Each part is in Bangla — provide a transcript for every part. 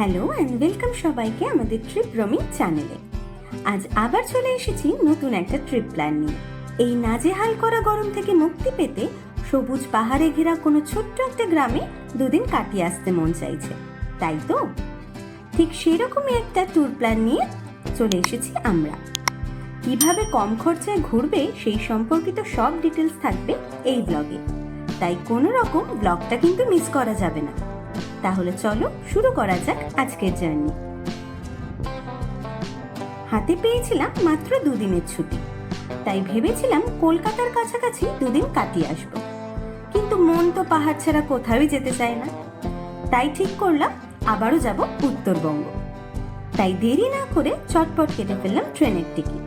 হ্যালো অ্যান্ড ওয়েলকাম সবাইকে আমাদের ট্রিপ রোমিং চ্যানেলে। আজ আবার চলে এসেছি নতুন একটা ট্রিপ প্ল্যান নিয়ে। এই নাজেহাল করা গরম থেকে মুক্তি পেতে সবুজ পাহাড়ে ঘেরা কোনো ছোট্ট একটা গ্রামে দুদিন কাটিয়ে আসতে মন চাইছে, তাই তো? ঠিক সেরকমই একটা ট্যুর প্ল্যান নিয়ে চলে এসেছি আমরা। কিভাবে কম খরচায় ঘুরবে সেই সম্পর্কিত সব ডিটেলস থাকবে এই ব্লগে, তাই কোনো রকম ব্লগটা কিন্তু মিস করা যাবে না। তাহলে চলো শুরু করা যাক আজকের জার্নি। হাতে পেয়েছিলাম মাত্র দুদিনের ছুটি, তাই ভেবেছিলাম কলকাতার কাছাকাছি দুদিন কাটিয়ে আসবো, কিন্তু মন তো পাহাড় ছাড়া কোথাও যেতে চায় না। তাই ঠিক করলাম আবারও যাব উত্তরবঙ্গ। তাই দেরি না করে চটপট কেটে ফেললাম ট্রেনের টিকিট।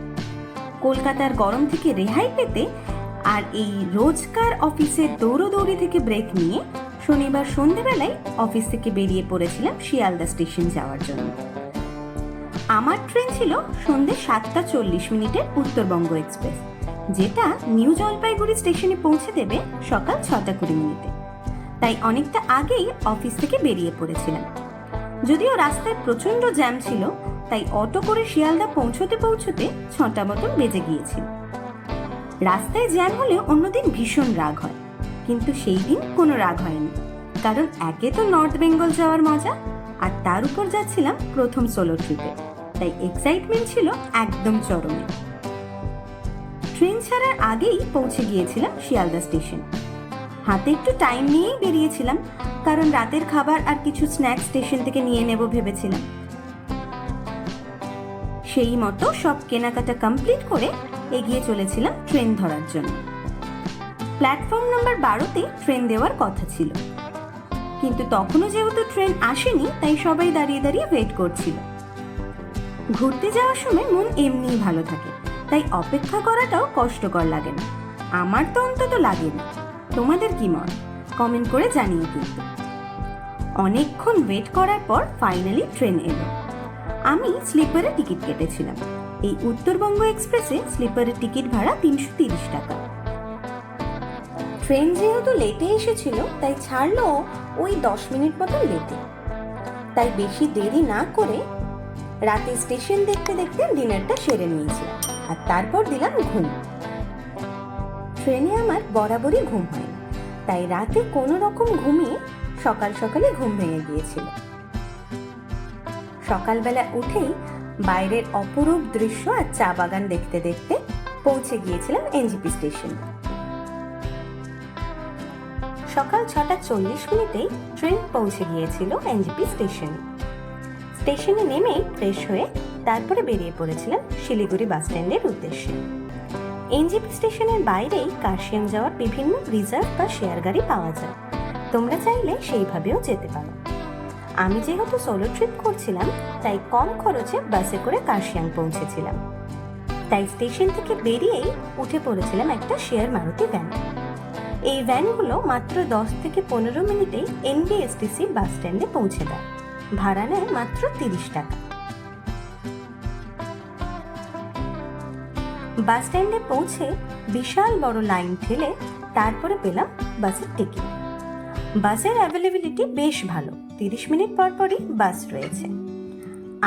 কলকাতার গরম থেকে রেহাই পেতে আর এই রোজকার অফিসের দৌড়োদৌড়ি থেকে ব্রেক নিয়ে শনিবার সন্ধ্যেবেলায় অফিস থেকে বেরিয়ে পড়েছিলাম শিয়ালদা স্টেশন যাওয়ার জন্য। আমার ট্রেন ছিল সন্ধ্যে 7:40 উত্তরবঙ্গ এক্সপ্রেস, যেটা নিউ জলপাইগুড়ি স্টেশনে পৌঁছে দেবে সকাল 6:20। তাই অনেকটা আগেই অফিস থেকে বেরিয়ে পড়েছিলাম। যদিও রাস্তায় প্রচন্ড জ্যাম ছিল, তাই অটো করে শিয়ালদা পৌঁছতে 6টা মতন বেজে গিয়েছিল। রাস্তায় জ্যাম হলে অন্যদিন ভীষণ রাগ হয়, কিন্তু সেই দিন কোনো রাগ হয়নি, কারণ একে তো নর্থ বেঙ্গল যাওয়ার মজা, আর তার উপর যাচ্ছিলাম প্রথম সোলো ট্রিপে, তাই এক্সাইটমেন্ট ছিল একদম চরমে। ট্রেন ছাড়ার আগেই পৌঁছে গিয়েছিলাম শিয়ালদা স্টেশন। হাতে একটু টাইম নিয়েই বেরিয়েছিলাম, কারণ রাতের খাবার আর কিছু স্ন্যাক্স স্টেশন থেকে নিয়ে নেব ভেবেছিলাম। সেই মতো সব কেনাকাটা কমপ্লিট করে এগিয়ে চলেছিলাম ট্রেন ধরার জন্য। প্ল্যাটফর্ম নাম্বার 12তে ট্রেন দেওয়ার কথা ছিল, কিন্তু তখনও যেহেতু ট্রেন আসেনি, তাই সবাই দাঁড়িয়ে দাঁড়িয়ে ওয়েট করছিল। ঘুরতে যাওয়ার সময় মন এমনিই ভালো থাকে, তাই অপেক্ষা করাটাও কষ্টকর লাগে না। আমার তো অন্তত লাগে না। তোমাদের কি মত? কমেন্ট করে জানিও কিন্তু। অনেকক্ষণ ওয়েট করার পর ফাইনালি ট্রেন এলো। আমি স্লিপারে টিকিট কেটেছিলাম। এই উত্তরবঙ্গ এক্সপ্রেসে স্লিপারের টিকিট ভাড়া 330 টাকা। ট্রেন যেহেতু লেটে এসেছিল, তাই ছাড়লো ওই 10 মিনিট মতন লেটে। তাই বেশি দেরি না করে রাতে স্টেশন দেখতে দেখতে ডিনারটা সেরে নিয়েছি, আর তারপর দিলাম ঘুম। ট্রেনে আমার বরাবরই ঘুম হয়, তাই রাতে কোনো রকম ঘুমিয়ে সকালে ঘুম ভেঙে গিয়েছিল। সকালবেলা উঠেই বাইরের অপরূপ দৃশ্য আর চা বাগান দেখতে দেখতে পৌঁছে গিয়েছিলাম এনজেপি স্টেশন। সকাল 6:40 ট্রেন পৌঁছে গিয়েছিল এনজেপি স্টেশনে। স্টেশনে নেমেই ফ্রেশ হয়ে তারপরে বেরিয়ে পড়েছিলাম শিলিগুড়ি বাস স্ট্যান্ডের উদ্দেশ্যে। এনজেপি স্টেশনের বাইরেই কার্শিয়াং যাওয়ার বিভিন্ন রিজার্ভ বা শেয়ার গাড়ি পাওয়া যায়, তোমরা চাইলে সেইভাবেও যেতে পারো। আমি যেহেতু সোলো ট্রিপ করছিলাম, তাই কম খরচে বাসে করে কার্শিয়াং পৌঁছেছিলাম। তাই স্টেশন থেকে বেরিয়েই উঠে পড়েছিলাম একটা শেয়ার মারুতি ভ্যান। এই ভ্যানগুলো মাত্র 10 থেকে 15 মিনিটেই এনবিএসটিসি বাস স্ট্যান্ডে পৌঁছে দেয়। ভাড়া নেয় মাত্র 30 টাকা। বাস স্ট্যান্ডে পৌঁছে বিশাল বড় লাইন ঠেলে তারপরে পেলাম বাসের টিকিট। বাসের অ্যাভেলেবিলিটি বেশ ভালো, 30 মিনিট পর পরই বাস রয়েছে।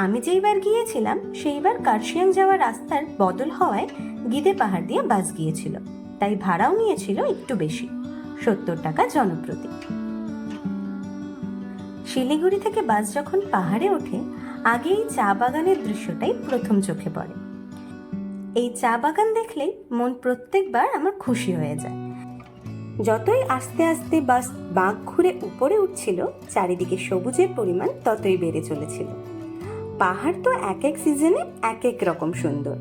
আমি যেইবার গিয়েছিলাম সেইবার কার্শিয়াং যাওয়ার রাস্তার বদল হওয়ায় গিদে পাহাড় দিয়ে বাস গিয়েছিল, তাই ভাড়াও নিয়েছিল একটু বেশি, 70 টাকা জনপ্রতি। শিলিগুড়ি থেকে বাস যখন পাহাড়ে ওঠে, আগে এই চা বাগানের দৃশ্যটাই প্রথম চোখে পড়ে। এই চা বাগান দেখলেই মন প্রত্যেকবার আমার খুশি হয়ে যায়। যতই আস্তে আস্তে বাস বাঁক ঘুরে উপরে উঠছিল, চারিদিকে সবুজের পরিমাণ ততই বেড়ে চলেছিল। পাহাড় তো এক এক সিজনে এক এক রকম সুন্দর।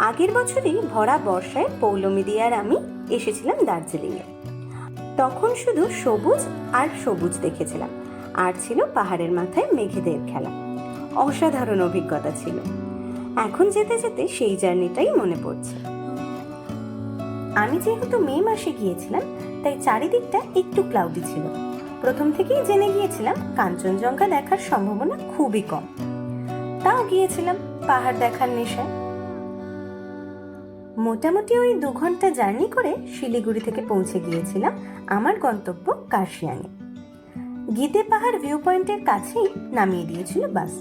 আগের বছরই ভরা বর্ষায় পৌলমী দিয়ে আর আমি এসেছিলাম দার্জিলিংয়ে। তখন শুধু সবুজ আর সবুজ দেখেছিলাম, আর ছিল পাহাড়ের মাথায় মেঘেদের খেলা। অসাধারণ অভিজ্ঞতা ছিল। এখন যেতে যেতে সেই জার্নিটাই মনে পড়ছে। আমি যেহেতু মে মাসে গিয়েছিলাম, তাই চারিদিকটা একটু ক্লাউডি ছিল। প্রথম থেকেই জেনে গিয়েছিলাম কাঞ্চনজঙ্ঘা দেখার সম্ভাবনা খুবই কম, তাও গিয়েছিলাম পাহাড় দেখার নেশায়। মোটামুটি ওই 2 ঘন্টা জার্নি করে শিলিগুড়ি থেকে পৌঁছে গিয়েছিলাম আমার গন্তব্য কার্শিয়াংয়ে। গিদে পাহাড় ভিউ পয়েন্টের কাছেই নামিয়ে দিয়েছিল বাস।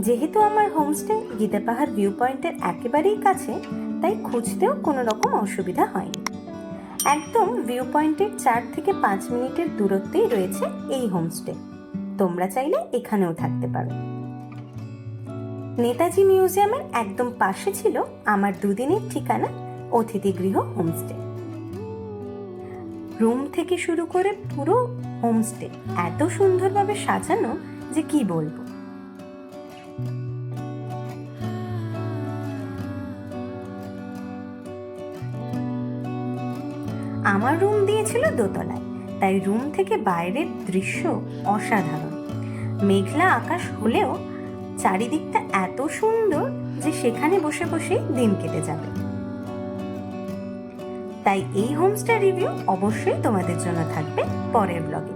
যেহেতু আমার হোমস্টে গিদে পাহাড় ভিউ পয়েন্টের একেবারেই কাছে, তাই খুঁজতেও কোনো রকম অসুবিধা হয়নি। একদম ভিউ পয়েন্টের 4 থেকে 5 মিনিটের দূরত্বেই রয়েছে এই হোমস্টে। তোমরা চাইলে এখানেও থাকতে পারো। নেতাজি মিউজিয়ামের একদম পাশে ছিল আমার দুদিনের ঠিকানা অতিথিগৃহ হোমস্টে। রুম থেকে শুরু করে পুরো হোমস্টে এত সুন্দরভাবে সাজানো যে কি বলবো। আমার রুম দিয়েছিল দোতলায়, তাই রুম থেকে বাইরের দৃশ্য অসাধারণ। মেঘলা আকাশ হলেও চারিদিকটা এত সুন্দর যে সেখানে বসে বসেই দিন কেটে যাবে। তাই এই হোমস্টে রিভিউ অবশ্যই তোমাদের জন্য থাকবে পরের ব্লগে,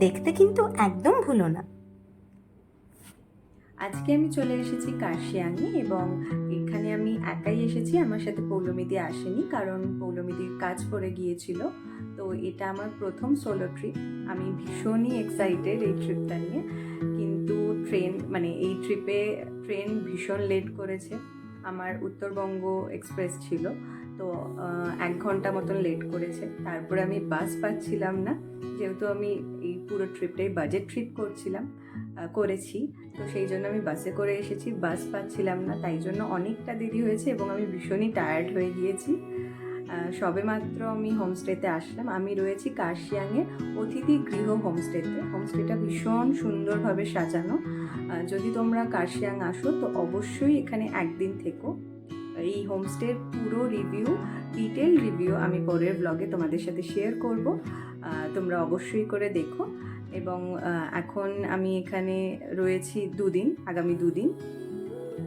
দেখতে কিন্তু একদম ভুলো না। আজকে আমি চলে এসেছি কার্শিয়াংয়ে এবং এখানে আমি একাই এসেছি, আমার সাথে পৌলমিদি আসেনি, কারণ পৌলমিদির কাজ পড়ে গিয়েছিল। তো এটা আমার প্রথম সোলো ট্রিপ। আমি ভীষণই এক্সাইটেড এই ট্রিপটা নিয়ে, কিন্তু এই ট্রিপে ট্রেন ভীষণ লেট করেছে। আমার উত্তরবঙ্গ এক্সপ্রেস ছিল, তো 1 ঘন্টা মতন লেট করেছে। তারপরে আমি বাস পাচ্ছিলাম না, যেহেতু আমি এই পুরো ট্রিপটাই বাজেট ট্রিপ করেছি, তো সেই জন্য আমি বাসে করে এসেছি, বাস পাচ্ছিলাম না, তাই জন্য অনেকটা দেরি হয়েছে এবং আমি ভীষণই টায়ার্ড হয়ে গিয়েছি। সবে মাত্র আমি হোমস্টেতে আসলাম। আমি রয়েছি কার্শিয়াংয়ের অতিথি গৃহ হোমস্টেতে। হোমস্টেটা ভীষণ সুন্দরভাবে সাজানো। যদি তোমরা কার্শিয়াং আসো তো অবশ্যই এখানে একদিন থেকো। এই হোমস্টের পুরো ডিটেল রিভিউ আমি পরের ব্লগে তোমাদের সাথে শেয়ার করব, তোমরা অবশ্যই করে দেখো। এবং এখন আমি এখানে রয়েছি আগামী 2 দিন।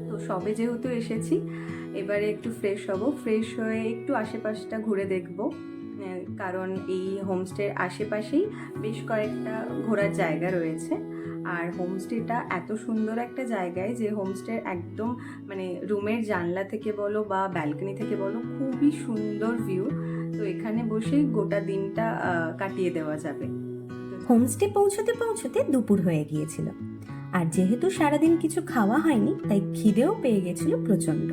তো সবে যেহেতু এসেছি, এবারে একটু ফ্রেশ হব, ফ্রেশ হয়ে একটু আশেপাশটা ঘুরে দেখব, কারণ এই হোমস্টের আশেপাশেই বেশ কয়েকটা ঘোরার জায়গা রয়েছে। আর হোমস্টেটা এত সুন্দর একটা জায়গায় যে হোমস্টের একদম রুমের জানলা থেকে বলো বা ব্যালকনি থেকে বলো খুবই সুন্দর ভিউ। তো এখানে বসে গোটা দিনটা কাটিয়ে দেওয়া যাবে। হোমস্টে পৌঁছতে পৌঁছতে দুপুর হয়ে গিয়েছিল, আর যেহেতু সারাদিন কিছু খাওয়া হয়নি তাই খিদেও পেয়ে গেছিল প্রচণ্ড।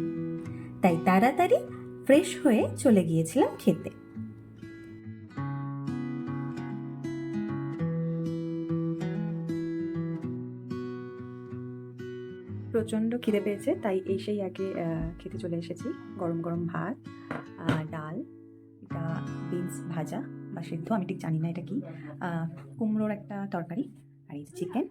তাই তাড়াতাড়ি ফ্রেশ হয়ে চলে গিয়েছিলাম খেতে। প্রচণ্ড খিদে পেয়েছে, তাই এসেই আগে খেতে চলে এসেছি। গরম গরম ভাত, ডাল, এটা বিনস ভাজা বা সেদ্ধ, আমি ঠিক জানি না এটা কি, কুমড়োর একটা তরকারি, আর এই চিকেন।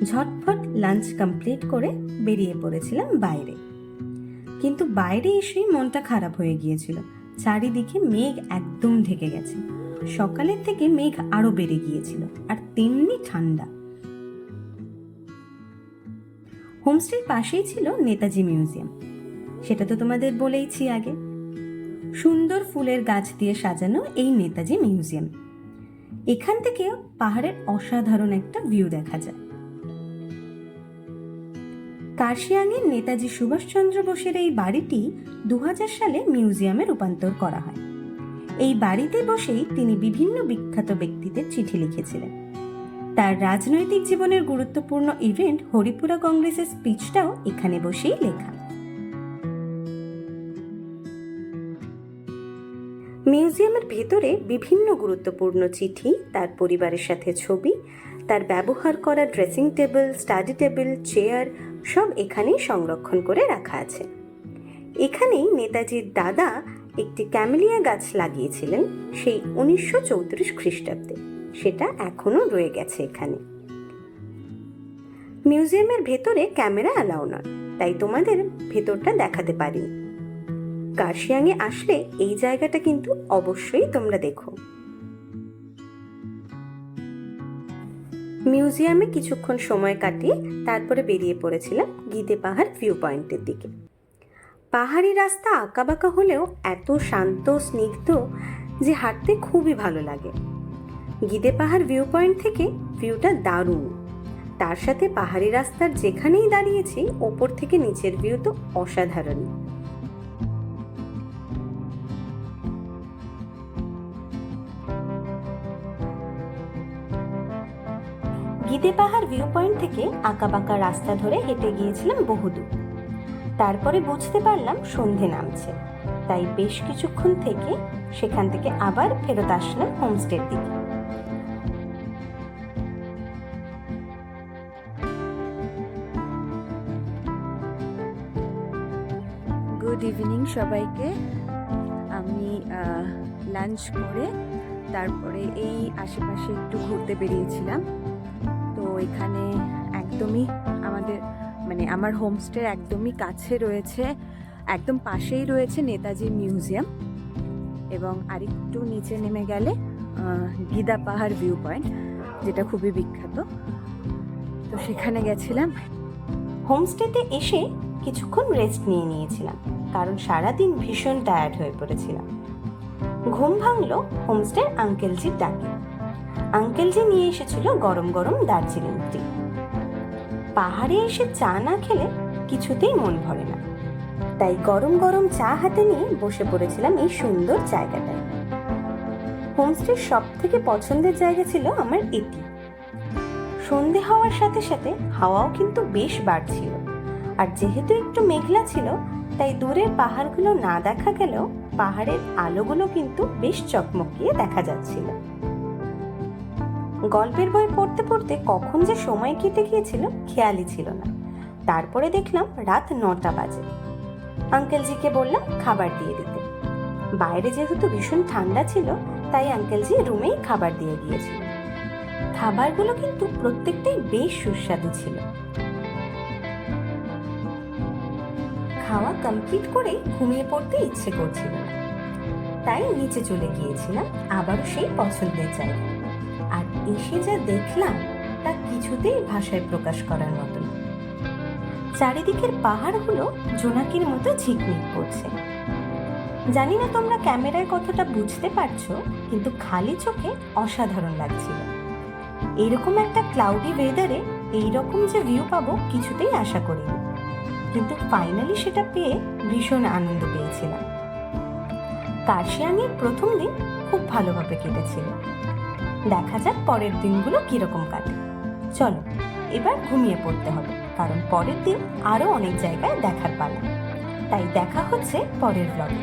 ঝটফট লাঞ্চ কমপ্লিট করে বেরিয়ে পড়েছিলাম বাইরে। কিন্তু বাইরে এসেই মনটা খারাপ হয়ে গিয়েছিল। চারিদিকে মেঘ একদম ঢেকে গেছে। সকালের থেকে মেঘ আরো বেড়ে গিয়েছিল, আর তেমনি ঠান্ডা। হোমস্টের পাশেই ছিল নেতাজি মিউজিয়াম, সেটা তো তোমাদের বলেইছি আগে। সুন্দর ফুলের গাছ দিয়ে সাজানো এই নেতাজি মিউজিয়াম, এখান থেকে পাহাড়ের অসাধারণ একটা ভিউ দেখা যায়। কার্শিয়াংয়ের নেতাজি সুভাষচন্দ্র বোসের এই বাড়িটি 2000 সালে মিউজিয়ামে রূপান্তর করা হয়। এই বাড়িতে বসেই তিনি বিভিন্ন বিখ্যাত ব্যক্তিদের চিঠি লিখেছিলেন। তার রাজনৈতিক জীবনের গুরুত্বপূর্ণ ইভেন্ট হরিপুরা কংগ্রেসের স্পিচটাও এখানে বসেই লেখা। মিউজিয়ামের ভেতরে বিভিন্ন গুরুত্বপূর্ণ চিঠি, তার পরিবারের সাথে ছবি, তার ব্যবহার করা dressing table, study table, chair সব এখানেই সংরক্ষণ করে রাখা আছে। এখানেই নেতাজির দাদা একটি ক্যামেলিয়া গাছ লাগিয়েছিলেন সেই 1934 খ্রিস্টাব্দে, সেটা এখনো রয়ে গেছে এখানে। মিউজিয়ামের ভেতরে ক্যামেরা অ্যালাউ নয়, তাই তোমাদের ভেতরটা দেখাতে পারিনি। কার্শিয়াংয়ে আসলে এই জায়গাটা কিন্তু অবশ্যই তোমরা দেখো। মিউজিয়ামে কিছুক্ষণ সময় কাটিয়ে তারপরে বেরিয়ে পড়েছিলাম গিদে পাহাড় ভিউ পয়েন্টের দিকে। পাহাড়ি রাস্তা আঁকাবাঁকা হলেও এত শান্ত স্নিগ্ধ যে হাঁটতে খুবই ভালো লাগে। গিদে পাহাড় ভিউ পয়েন্ট থেকে ভিউটা দারুণ, তার সাথে পাহাড়ি রাস্তার যেখানেই দাঁড়িয়েছি ওপর থেকে নিচের ভিউ তো অসাধারণ। গিদে পাহাড় ভিউ পয়েন্ট থেকে আঁকাবাঁকা রাস্তা ধরে হেঁটে গিয়েছিলাম বহুদূর। তারপরে বুঝতে পারলাম সন্ধে নামছে, তাই বেশ কিছুক্ষণ থেকে সেখান থেকে আবার ফেরত আসলাম হোমস্টের দিকে। গুড ইভিনিং সবাইকে। আমি লাঞ্চ করে তারপরে এই আশেপাশে একটু ঘুরতে বেরিয়েছিলাম। তো এখানে একদমই আমার হোমস্টের একদমই কাছে রয়েছে, একদম পাশেই রয়েছে নেতাজি মিউজিয়াম, এবং আরেকটু নিচে নেমে গেলে গিদা পাহাড় ভিউ পয়েন্ট, যেটা খুবই বিখ্যাত। তো সেখানে গেছিলাম। হোমস্টেতে এসে কিছুক্ষণ রেস্ট নিয়েছিলাম, কারণ সারাদিন ভীষণ টায়ার্ড হয়ে পড়েছিলাম। ঘুম ভাঙলো হোমস্টের আঙ্কেলজির ডাকে। আঙ্কেলজি নিয়ে এসেছিল গরম গরম দার্জিলিং টি। পাহাড়ে এসে চা না খেলে কিছুতেই মন ভরে না, তাই গরম গরম চা হাতে নিয়ে বসে পড়েছিলাম এই সুন্দর জায়গাটায়। হোমস্টের সব থেকে পছন্দের জায়গা ছিল আমার এটি। সন্ধে হওয়ার সাথে সাথে হাওয়াও কিন্তু বেশ বাড়ছিল, আর যেহেতু একটু মেঘলা ছিল তাই দূরের পাহাড়গুলো না দেখা গেলেও পাহাড়ের আলোগুলো কিন্তু বেশ চকমকিয়ে দেখা যাচ্ছিল। গল্পের বই পড়তে পড়তে কখন যে সময় কেটে গিয়েছিল খেয়ালই ছিল না। তারপরে দেখলাম রাত 9টা বাজে। আঙ্কেলজিকে বললাম খাবার দিয়ে দিতে। বাইরে যেহেতু ভীষণ ঠান্ডা ছিল তাই আঙ্কেলজি রুমেই খাবার দিয়ে গিয়েছিল। খাবারগুলো কিন্তু প্রত্যেকটাই বেশ সুস্বাদু ছিল। খাওয়া কমপ্লিট করে ঘুমিয়ে পড়তে ইচ্ছে করছিল না, তাই নিচে চলে গিয়েছিলাম আবারও সেই পছন্দের জায়গা। আর এসে যা দেখলাম তা কিছুতেই ভাষায় প্রকাশ করার মতো না। চারিদিকের পাহাড়গুলো জোনাকির মতো ঝিকমিক করছে। জানি না তোমরা ক্যামেরায় কতটা বুঝতে পারছো, কিন্তু খালি চোখে অসাধারণ লাগছিল। এরকম একটা ক্লাউডি ওয়েদারে এইরকম যে ভিউ পাবো কিছুতেই আশা করিনি, কিন্তু ফাইনালি সেটা পেয়ে ভীষণ আনন্দ পেয়েছিলাম। কার্শিয়াংয়ের প্রথম দিন খুব ভালোভাবে কেটেছিল। দেখা যাক পরের দিনগুলো কিরকম কাটে। চলো এবার ঘুমিয়ে পড়তে হবে, কারণ পরের দিন আরো অনেক জায়গায় দেখার পালা। তাই দেখা হচ্ছে পরের ব্লগে।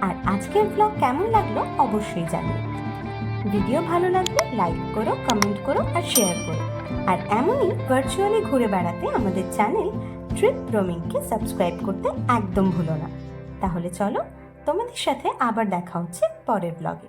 আর আজকের ব্লগ কেমন লাগলো অবশ্যই জানিও। ভিডিও ভালো লাগলে লাইক করো, কমেন্ট করো আর শেয়ার করো। আর এমনই ভার্চুয়ালি ঘুরে বেড়াতে আমাদের চ্যানেল ট্রিপ রোমিংকে সাবস্ক্রাইব করতে একদম ভুলো না। তাহলে চলো তোমাদের সাথে আবার দেখা হচ্ছে পরের ব্লগে।